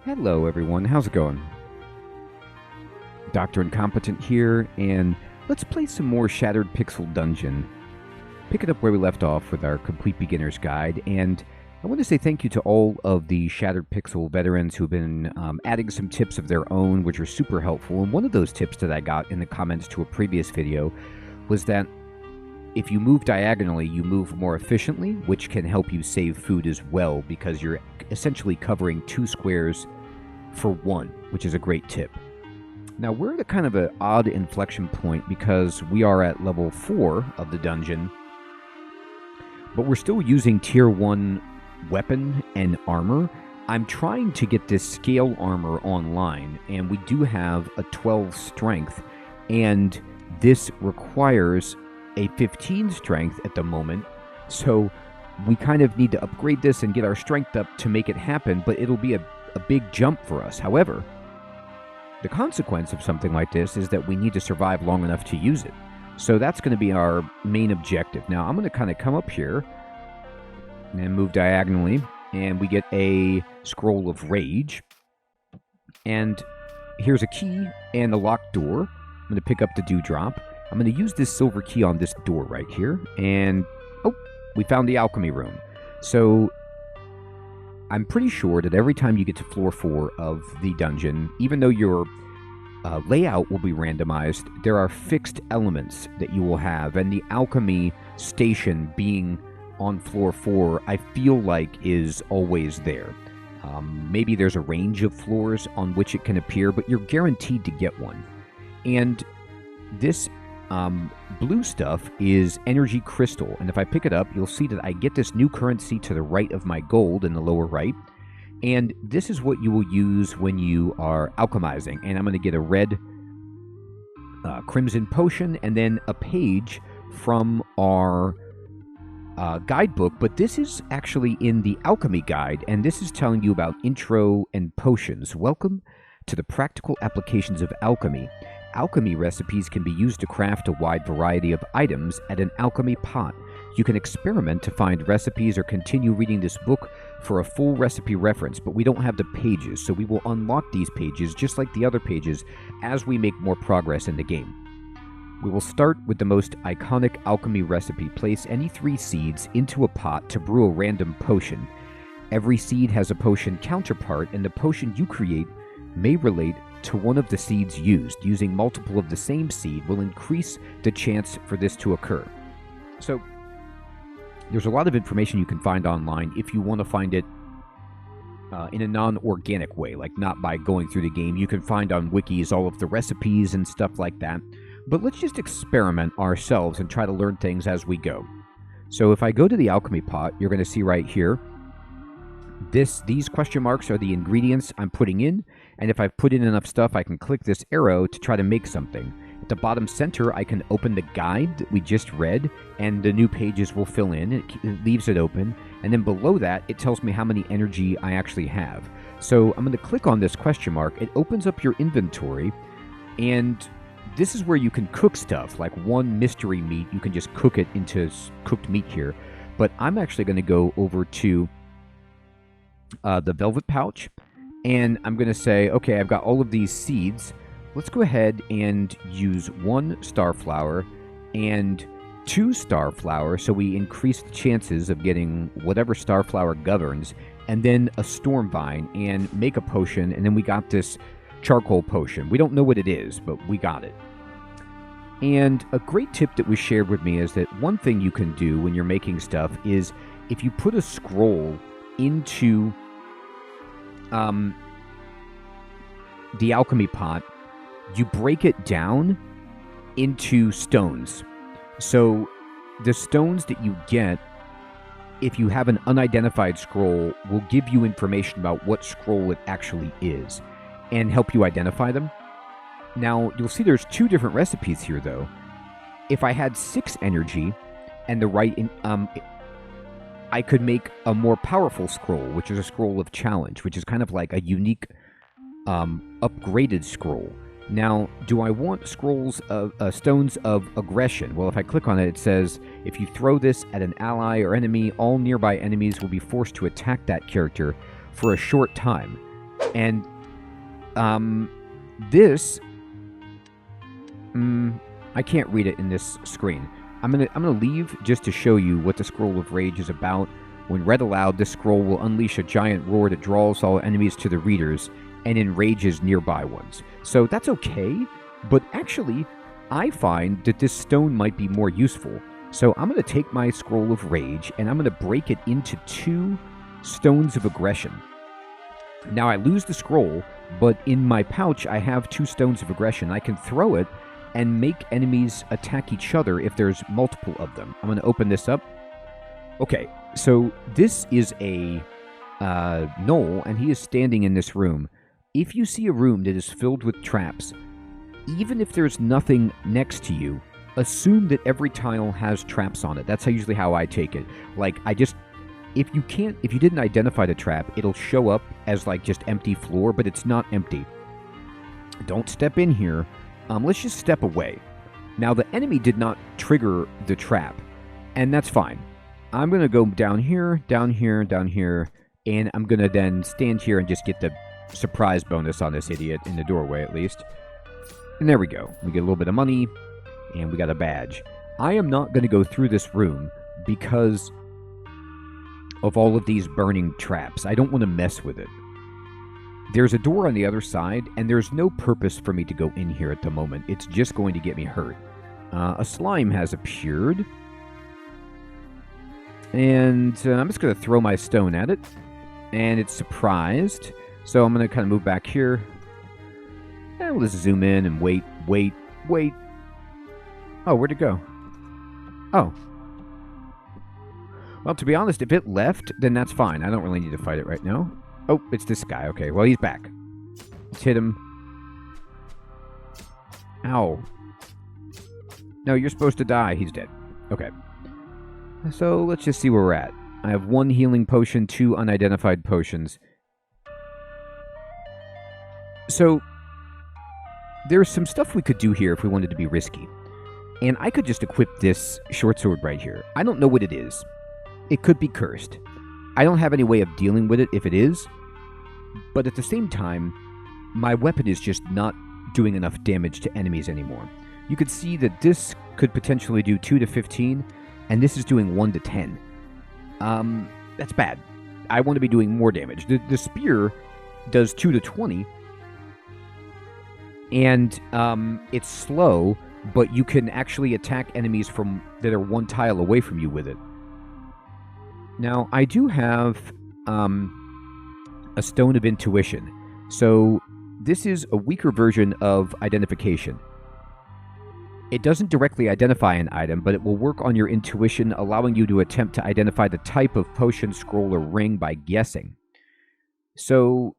Hello everyone, how's it going? Dr. Incompetent here, and let's play some more Shattered Pixel Dungeon. Pick it up where we left off with our Complete Beginner's Guide, and I want to say thank you to all of the Shattered Pixel veterans who've been adding some tips of their own, which are super helpful. And one of those tips that I got in the comments to a previous video was that if you move diagonally, you move more efficiently, which can help you save food as well, because you're essentially covering 2 squares for 1, which is a great tip. Now, we're at a kind of an odd inflection point because we are at level 4 of the dungeon, but we're still using tier 1 weapon and armor. I'm trying to get this scale armor online, and we do have a 12 strength, and this requires a 15 strength at the moment, so we kind of need to upgrade this and get our strength up to make it happen, but it'll be a big jump for us. However, the consequence of something like this is that we need to survive long enough to use it. So that's going to be our main objective. Now, I'm going to kind of come up here and move diagonally, and we get a scroll of rage. And here's a key and a locked door. I'm going to pick up the dewdrop. I'm going to use this silver key on this door right here. And, oh, we found the Alchemy Room. So I'm pretty sure that every time you get to floor 4 of the dungeon, even though your layout will be randomized, there are fixed elements that you will have. And the alchemy station being on floor 4, I feel like is always there. Maybe there's a range of floors on which it can appear, but you're guaranteed to get one. And this blue stuff is energy crystal, and if I pick it up, you'll see that I get this new currency to the right of my gold in the lower right, and this is what you will use when you are alchemizing. And I'm going to get a red crimson potion and then a page from our guidebook, but this is actually in the alchemy guide, and this is telling you about intro and potions. Welcome to the practical applications of alchemy. Alchemy recipes can be used to craft a wide variety of items at an alchemy pot. You can experiment to find recipes or continue reading this book for a full recipe reference, but we don't have the pages, so we will unlock these pages just like the other pages as we make more progress in the game. We will start with the most iconic alchemy recipe. Place any 3 seeds into a pot to brew a random potion. Every seed has a potion counterpart, and the potion you create may relate to one of the seeds used. Using multiple of the same seed will increase the chance for this to occur. So, there's a lot of information you can find online if you want to find it in a non-organic way, like not by going through the game. You can find on wikis all of the recipes and stuff like that. But let's just experiment ourselves and try to learn things as we go. So if I go to the Alchemy Pot, you're going to see right here, these question marks are the ingredients I'm putting in, and if I've put in enough stuff, I can click this arrow to try to make something. At the bottom center, I can open the guide that we just read, and the new pages will fill in. It leaves it open, and then below that, it tells me how many energy I actually have. So I'm going to click on this question mark. It opens up your inventory, and this is where you can cook stuff, like one mystery meat. You can just cook it into cooked meat here, but I'm actually going to go over to the velvet pouch, and I'm going to say, okay, I've got all of these seeds. Let's go ahead and use 1 starflower and 2 starflower, so we increase the chances of getting whatever starflower governs, and then a storm vine, and make a potion, and then we got this charcoal potion. We don't know what it is, but we got it. And a great tip that was shared with me is that one thing you can do when you're making stuff is if you put a scroll into the alchemy pot, you break it down into stones. So the stones that you get, if you have an unidentified scroll, will give you information about what scroll it actually is and help you identify them. Now, you'll see there's 2 different recipes here, though. If I had 6 energy and the right I could make a more powerful scroll, which is a scroll of challenge, which is kind of like a unique upgraded scroll. Now, do I want scrolls of stones of aggression? Well, if I click on it, it says, if you throw this at an ally or enemy, all nearby enemies will be forced to attack that character for a short time. And this, I can't read it in this screen. I'm gonna leave just to show you what the Scroll of Rage is about. When read aloud, this scroll will unleash a giant roar that draws all enemies to the readers and enrages nearby ones. So that's okay, but actually, I find that this stone might be more useful. So I'm going to take my Scroll of Rage and I'm going to break it into 2 Stones of Aggression. Now I lose the scroll, but in my pouch I have 2 Stones of Aggression. I can throw it and make enemies attack each other if there's multiple of them. I'm going to open this up. Okay, so this is a Noel, and he is standing in this room. If you see a room that is filled with traps, even if there's nothing next to you, assume that every tile has traps on it. That's usually how I take it. Like, if you didn't identify the trap, it'll show up as like just empty floor, but it's not empty. Don't step in here. Let's just step away. Now, the enemy did not trigger the trap, and that's fine. I'm going to go down here, down here, down here, and I'm going to then stand here and just get the surprise bonus on this idiot in the doorway, at least. And there we go. We get a little bit of money, and we got a badge. I am not going to go through this room because of all of these burning traps. I don't want to mess with it. There's a door on the other side, and there's no purpose for me to go in here at the moment. It's just going to get me hurt. A slime has appeared. And I'm just going to throw my stone at it. And it's surprised. So I'm going to kind of move back here. And we'll just zoom in and wait. Oh, where'd it go? Oh. Well, to be honest, if it left, then that's fine. I don't really need to fight it right now. Oh, it's this guy. Okay, well, he's back. Let's hit him. Ow. No, you're supposed to die. He's dead. Okay. So let's just see where we're at. I have 1 healing potion, 2 unidentified potions. So there's some stuff we could do here if we wanted to be risky. And I could just equip this short sword right here. I don't know what it is. It could be cursed. I don't have any way of dealing with it if it is. But at the same time, my weapon is just not doing enough damage to enemies anymore. You could see that this could potentially do 2 to 15, and this is doing 1 to 10. That's bad. I want to be doing more damage. The spear does 2 to 20, and it's slow, but you can actually attack enemies that are 1 tile away from you with it. Now, I do have a Stone of Intuition, so this is a weaker version of Identification. It doesn't directly identify an item, but it will work on your intuition, allowing you to attempt to identify the type of potion, scroll, or ring by guessing. So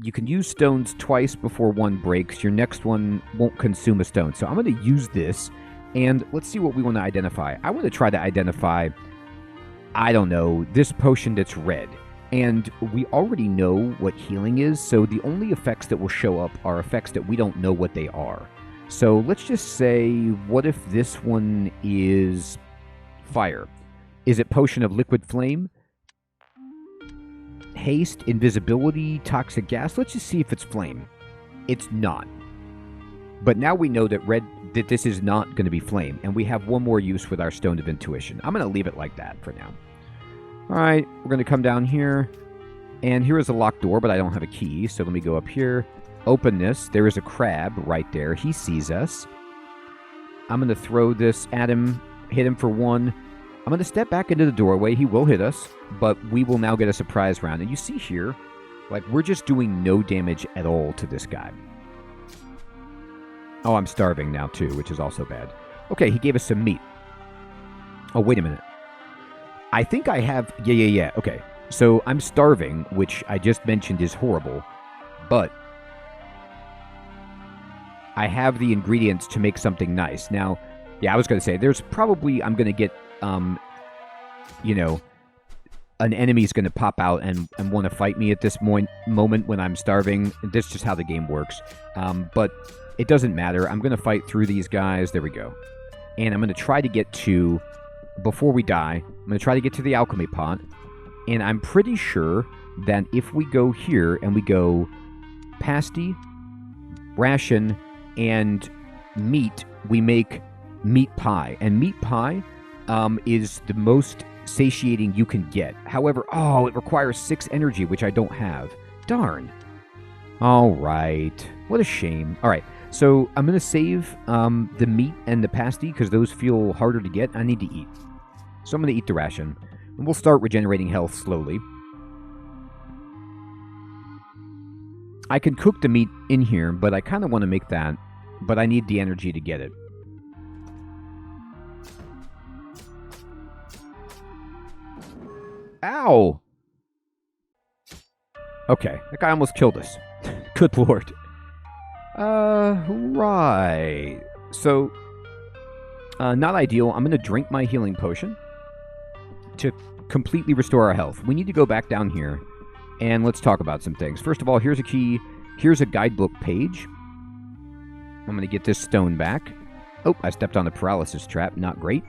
you can use stones twice before 1 breaks. Your next one won't consume a stone. So I'm going to use this, and let's see what we want to identify. I want to try to identify, I don't know, this potion that's red. And we already know what healing is, so the only effects that will show up are effects that we don't know what they are. So let's just say, what if this one is fire? Is it Potion of Liquid Flame? Haste, Invisibility, Toxic Gas? Let's just see if it's Flame. It's not. But now we know that this is not going to be Flame, and we have 1 more use with our Stone of Intuition. I'm going to leave it like that for now. Alright, we're going to come down here, and here is a locked door, but I don't have a key, so let me go up here. Open this. There is a crab right there. He sees us. I'm going to throw this at him, hit him for 1. I'm going to step back into the doorway. He will hit us, but we will now get a surprise round. And you see here, like, we're just doing no damage at all to this guy. Oh, I'm starving now, too, which is also bad. Okay, he gave us some meat. Oh, wait a minute. I think I have... Yeah. Okay, so I'm starving, which I just mentioned is horrible, but I have the ingredients to make something nice. Now, yeah, I was going to say, there's probably, I'm going to get, you know, an enemy's going to pop out and want to fight me at this moment when I'm starving. That's just how the game works. But it doesn't matter. I'm going to fight through these guys. There we go. And I'm going to try to get to, before we die, I'm going to try to get to the Alchemy Pot. And I'm pretty sure that if we go here and we go pasty, ration, and meat, we make meat pie. And meat pie is the most satiating you can get. However, it requires 6 energy, which I don't have. Darn. All right. What a shame. All right. So I'm going to save the meat and the pasty because those feel harder to get. I need to eat. So I'm going to eat the ration. And we'll start regenerating health slowly. I can cook the meat in here, but I kind of want to make that. But I need the energy to get it. Ow! Okay, that guy almost killed us. Good lord. Right. So, not ideal. I'm going to drink my healing potion to completely restore our health. We need to go back down here, and let's talk about some things. First of all, here's a key. Here's a guidebook page. I'm going to get this stone back. Oh, I stepped on the paralysis trap. Not great.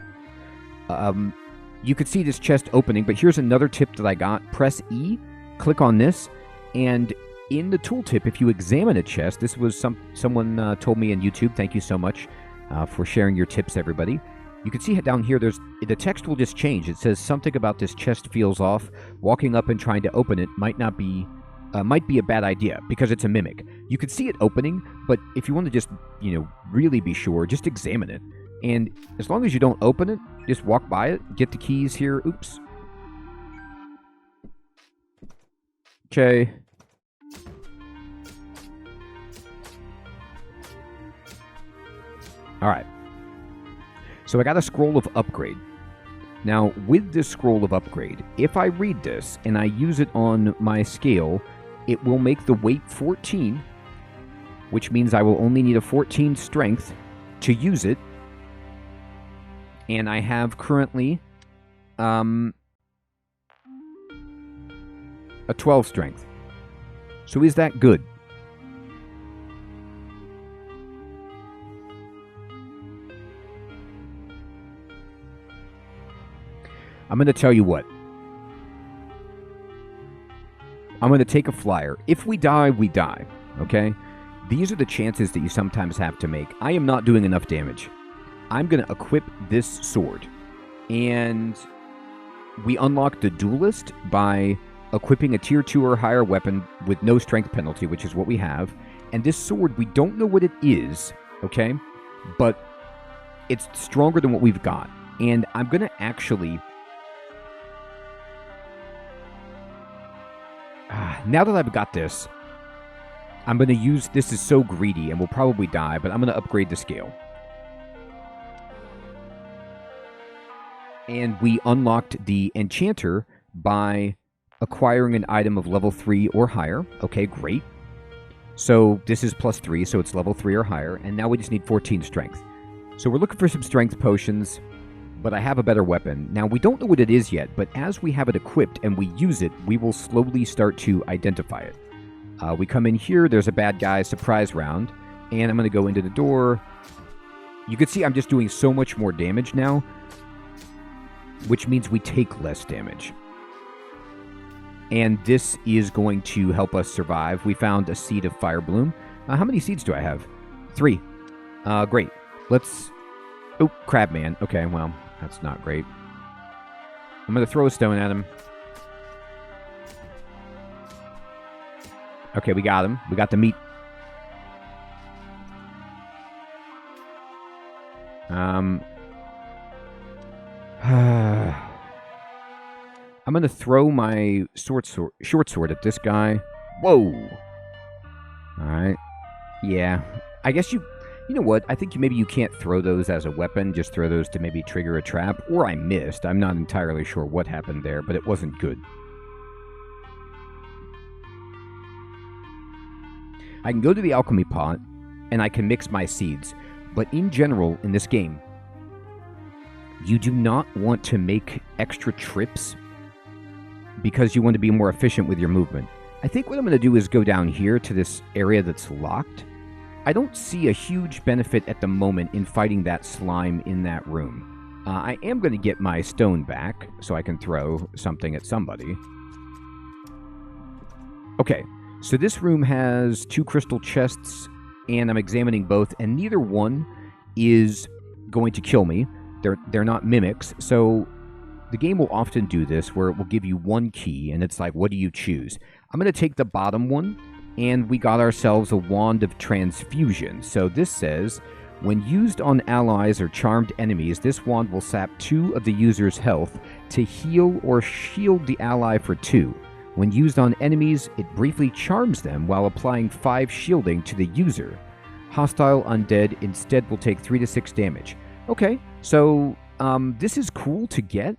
You could see this chest opening, but here's another tip that I got. Press E, click on this, and in the tooltip, if you examine a chest, this was someone told me on YouTube. Thank you so much for sharing your tips, everybody. You can see down here, the text will just change. It says something about this chest feels off. Walking up and trying to open it might be a bad idea because it's a mimic. You could see it opening, but if you want to just, really be sure, just examine it. And as long as you don't open it, just walk by it, get the keys here. Oops. Okay. All right. So I got a scroll of upgrade. Now, with this scroll of upgrade, if I read this and I use it on my scale, it will make the weight 14, which means I will only need a 14 strength to use it. And I have currently a 12 strength. So is that good? I'm going to tell you what. I'm going to take a flyer. If we die, we die. Okay? These are the chances that you sometimes have to make. I am not doing enough damage. I'm going to equip this sword. And we unlock the duelist by equipping a tier 2 or higher weapon with no strength penalty, which is what we have. And this sword, we don't know what it is, okay? But it's stronger than what we've got. And I'm going to actually... now that I've got this, I'm going to use... This is so greedy and we'll probably die, but I'm going to upgrade the scale. And we unlocked the enchanter by acquiring an item of level 3 or higher. Okay, great. So this is plus 3, so it's level 3 or higher. And now we just need 14 strength. So we're looking for some strength potions, but I have a better weapon. Now, we don't know what it is yet, but as we have it equipped and we use it, we will slowly start to identify it. We come in here, there's a bad guy surprise round, and I'm going to go into the door. You can see I'm just doing so much more damage now, which means we take less damage. And this is going to help us survive. We found a seed of fire bloom. How many seeds do I have? 3. Great. Let's... Oh, Crabman. Okay, well, that's not great. I'm going to throw a stone at him. Okay, we got him. We got the meat. I'm going to throw my short sword at this guy. Whoa. Alright. Yeah. I guess you know what? I think maybe you can't throw those as a weapon. Just throw those to maybe trigger a trap. Or I missed. I'm not entirely sure what happened there, but it wasn't good. I can go to the Alchemy Pot, and I can mix my seeds. But in general, in this game, you do not want to make extra trips because you want to be more efficient with your movement. I think what I'm going to do is go down here to this area that's locked. I don't see a huge benefit at the moment in fighting that slime in that room. I am going to get my stone back so I can throw something at somebody. Okay, So this room has 2 crystal chests, and I'm examining both, and neither one is going to kill me. They're not mimics, so the game will often do this where it will give you 1 key, and it's like, what do you choose? I'm going to take the bottom one, and we got ourselves a Wand of Transfusion. So this says, when used on allies or charmed enemies, this wand will sap 2 of the user's health to heal or shield the ally for 2. When used on enemies, it briefly charms them while applying 5 shielding to the user. Hostile undead instead will take 3 to 6 damage. Okay, so this is cool to get.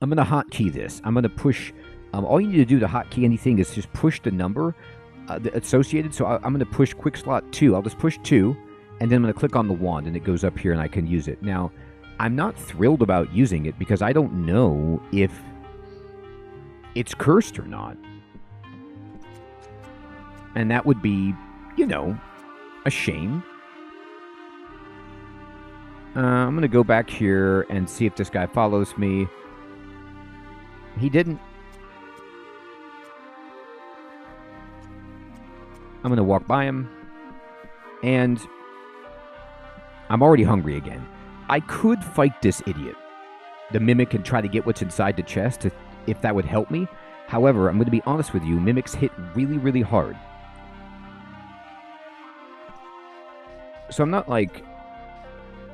I'm going to hotkey this. I'm going to push... all you need to do to hotkey anything is just push the number associated. So I'm going to push quick slot 2. I'll just push 2, and then I'm going to click on the wand, and it goes up here, and I can use it. Now, I'm not thrilled about using it because I don't know if it's cursed or not. And that would be, you know, a shame. I'm going to go back here and see if this guy follows me. He didn't. I'm going to walk by him. And I'm already hungry again. I could fight this idiot, the mimic, and try to get what's inside the chest if that would help me. However, I'm going to be honest with you. Mimics hit really, really hard. So I'm not like...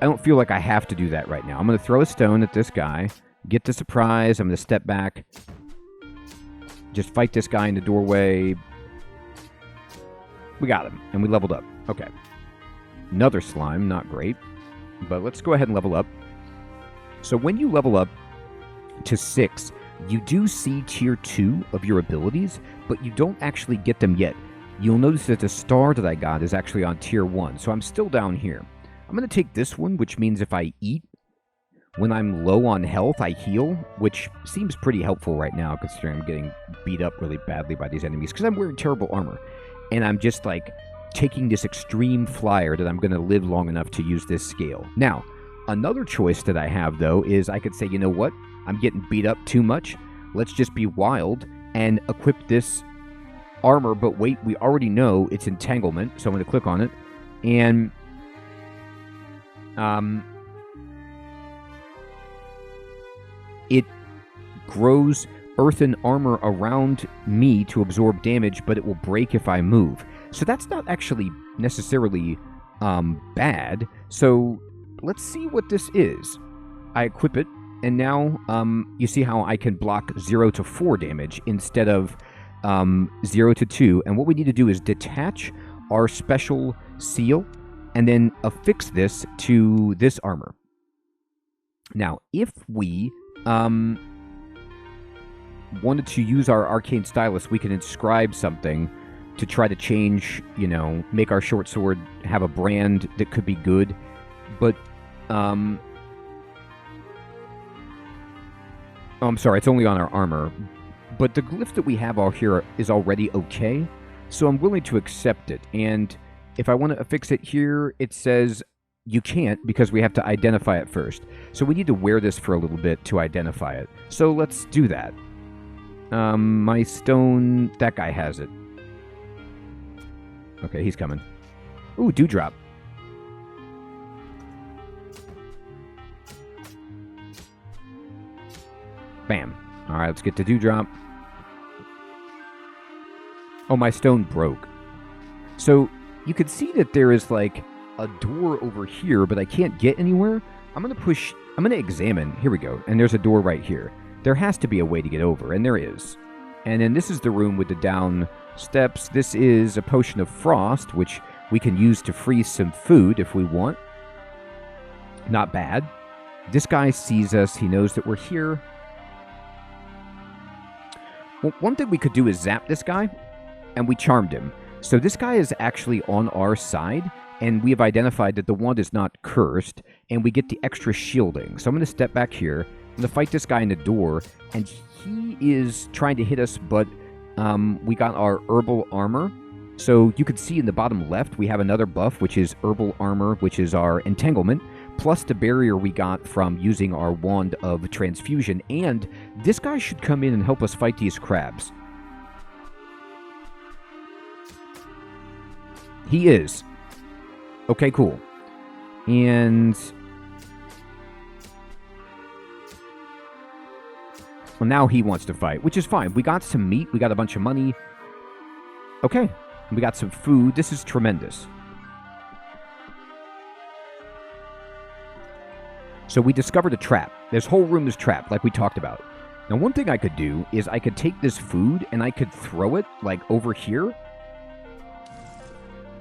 I don't feel like I have to do that right now. I'm going to throw a stone at this guy. Get the surprise. I'm going to step back. Just fight this guy in the doorway. We got him. And we leveled up. Okay. Another slime. Not great. But let's go ahead and level up. So when you level up to 6, you do see tier 2 of your abilities, but you don't actually get them yet. You'll notice that the star that I got is actually on tier 1. So I'm still down here. I'm going to take this one, which means if I eat, when I'm low on health, I heal, which seems pretty helpful right now, considering I'm getting beat up really badly by these enemies, because I'm wearing terrible armor. And I'm just, like, taking this extreme flyer that I'm going to live long enough to use this scale. Now, another choice that I have, though, is I could say, you know what? I'm getting beat up too much. Let's just be wild and equip this armor. But wait, we already know it's entanglement, so I'm going to click on it. And... it grows earthen armor around me to absorb damage, but it will break if I move. So that's not actually necessarily bad. So let's see what this is. I equip it, and now you see how I can block 0 to 4 damage instead of 0 to 2. And what we need to do is detach our special seal and then affix this to this armor. Now, if we wanted to use our arcane stylus, we can inscribe something to try to change, you know, make our short sword have a brand that could be good. But, oh, I'm sorry, it's only on our armor. But the glyph that we have out here is already okay, so I'm willing to accept it. And if I want to affix it here, it says you can't because we have to identify it first. So we need to wear this for a little bit to identify it. So let's do that. My stone, that guy has it. Okay, he's coming. Ooh, dewdrop. Bam. All right, let's get to dewdrop. Oh, my stone broke. So you can see that there is like a door over here, but I can't get anywhere. I'm going to examine. Here we go. And there's a door right here. There has to be a way to get over, and there is. And then this is the room with the down steps. This is a potion of frost, which we can use to freeze some food if we want. Not bad. This guy sees us. He knows that we're here. Well, one thing we could do is zap this guy, and we charmed him. So this guy is actually on our side, and we have identified that the wand is not cursed, and we get the extra shielding. So I'm going to step back here. I'm going to fight this guy in the door, and he is trying to hit us, but we got our herbal armor. So you can see in the bottom left, we have another buff, which is herbal armor, which is our entanglement, plus the barrier we got from using our wand of transfusion. And this guy should come in and help us fight these crabs. He is. Okay, cool. And... well, now he wants to fight, which is fine. We got some meat. We got a bunch of money. Okay. We got some food. This is tremendous. So we discovered a trap. This whole room is trapped, like we talked about. Now, one thing I could do is I could take this food and I could throw it, like, over here.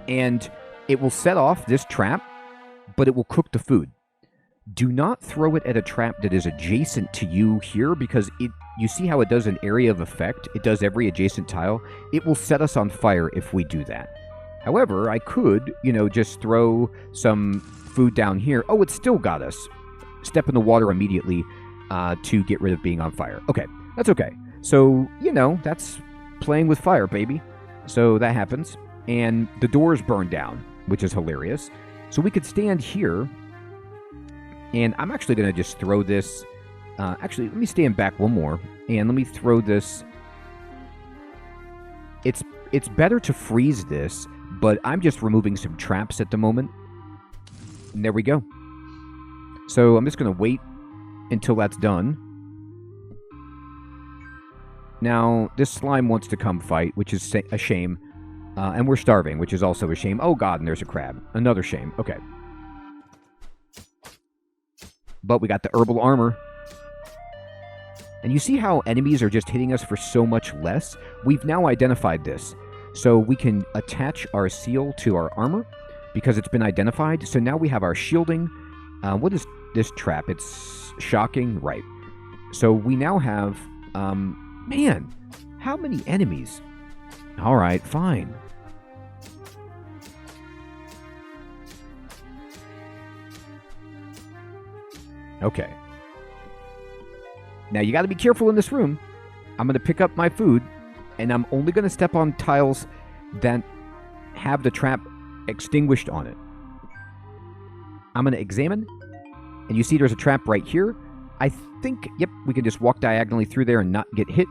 And it will set off this trap, but it will cook the food. Do not throw it at a trap that is adjacent to you here, because you see how it does an area of effect? It does every adjacent tile. It will set us on fire if we do that. However, I could, just throw some food down here. Oh, it still got us. Step in the water immediately to get rid of being on fire. Okay, that's okay. So, that's playing with fire, baby. So that happens. And the doors burn down, which is hilarious. So we could stand here. And I'm actually going to just throw this... actually, let me stand back one more. And let me throw this... It's better to freeze this, but I'm just removing some traps at the moment. And there we go. So I'm just going to wait until that's done. Now, this slime wants to come fight, which is a shame. And we're starving, which is also a shame. Oh, God, and there's a crab. Another shame. Okay. But we got the herbal armor. And you see how enemies are just hitting us for so much less? We've now identified this. So we can attach our seal to our armor because it's been identified. So now we have our shielding. What is this trap? It's shocking. Right. So we now have... man, how many enemies? All right, fine. Okay. Now, you got to be careful in this room. I'm going to pick up my food, and I'm only going to step on tiles that have the trap extinguished on it. I'm going to examine, and you see there's a trap right here. I think, yep, we can just walk diagonally through there and not get hit.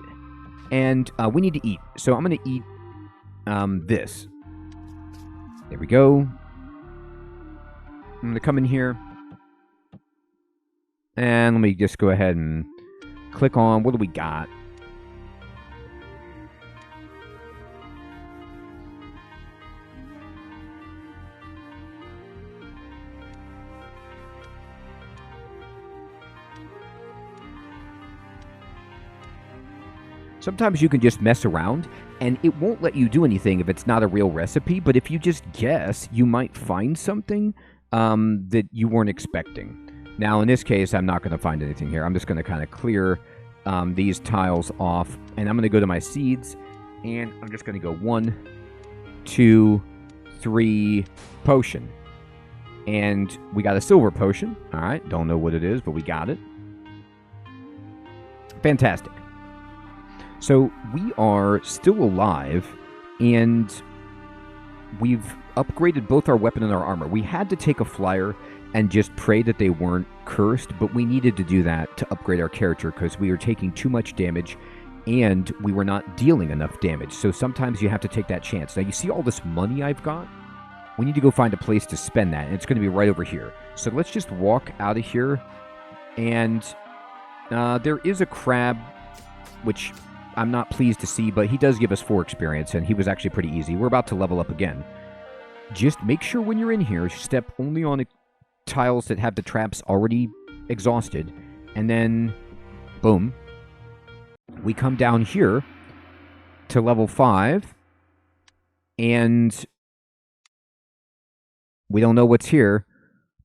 And we need to eat. So I'm going to eat this. There we go. I'm going to come in here. And let me just go ahead and click on, what do we got? Sometimes you can just mess around, and it won't let you do anything if it's not a real recipe, but if you just guess, you might find something that you weren't expecting. Now, in this case, I'm not going to find anything here. I'm just going to kind of clear these tiles off, and I'm going to go to my seeds, and I'm just going to go 1, 2, 3, potion. And we got a silver potion. All right, don't know what it is, but we got it. Fantastic. So we are still alive, and we've upgraded both our weapon and our armor. We had to take a flyer and just pray that they weren't cursed, but we needed to do that to upgrade our character because we were taking too much damage and we were not dealing enough damage. So sometimes you have to take that chance. Now, you see all this money I've got? We need to go find a place to spend that, and it's going to be right over here. So let's just walk out of here, and there is a crab, which I'm not pleased to see, but he does give us 4 experience, and he was actually pretty easy. We're about to level up again. Just make sure when you're in here, step only on tiles that have the traps already exhausted, and then, boom, we come down here to level 5, and we don't know what's here,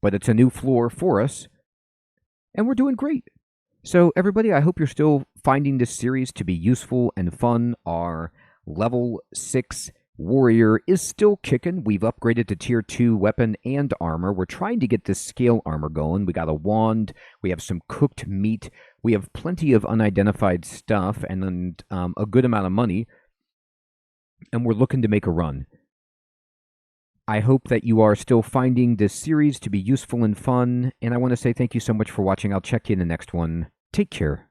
but it's a new floor for us, and we're doing great. So, everybody, I hope you're still finding this series to be useful and fun. Our level 6 warrior is still kicking. We've upgraded to tier 2 weapon and armor. We're trying to get this scale armor going. We got a wand. We have some cooked meat. We have plenty of unidentified stuff and then a good amount of money. And we're looking to make a run. I hope that you are still finding this series to be useful and fun. And I want to say thank you so much for watching. I'll check you in the next one. Take care.